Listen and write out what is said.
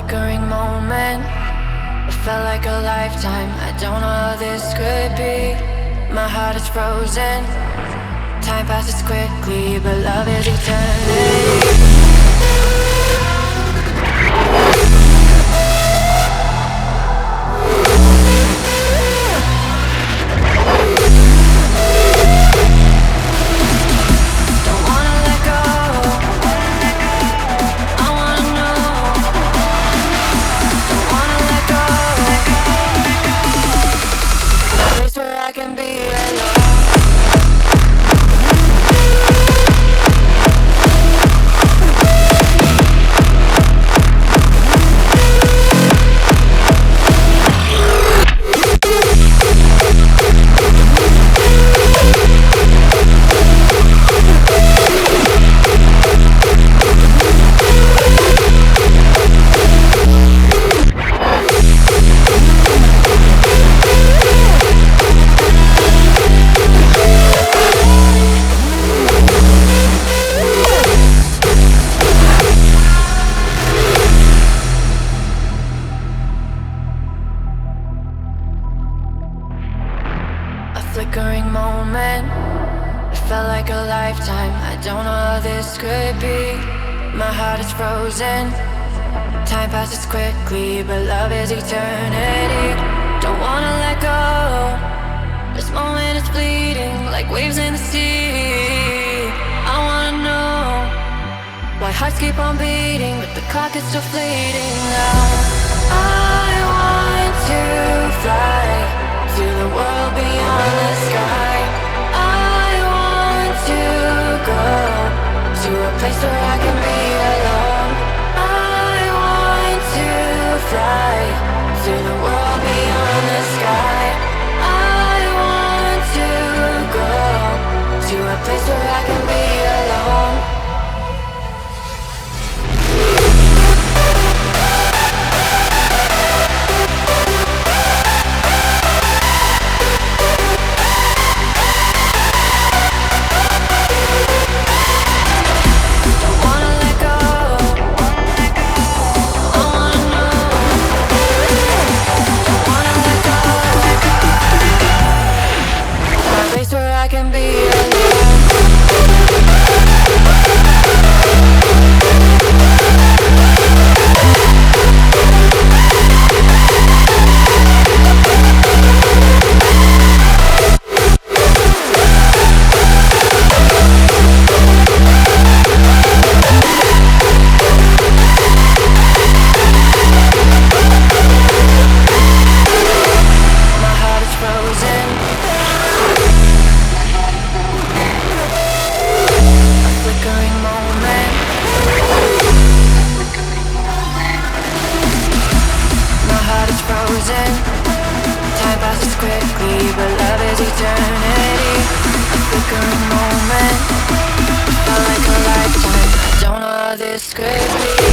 flickering moment. It felt like a lifetime. I don't know how this could be. My heart is frozen. Time passes quickly, but love is eternity. I can be alone. Flickering moment. It felt like a lifetime. I don't know how this could be. My heart is frozen. Time passes quickly, but love is eternity. Don't wanna let go. This moment is fleeting, like waves in the sea. I wanna know why hearts keep on beating, but the clock is still fleeting now. I want to fly to the world beyond the sky. I want to go to a place where I can be alone. I want to fly to the world beyond the sky. I want to go to a place where I can be alone. I can be my heart is frozen. Flickering moment. My heart is frozen. Time passes quickly, but love is eternity. A flickering moment. Felt like a lifetime. I don't know how this could be.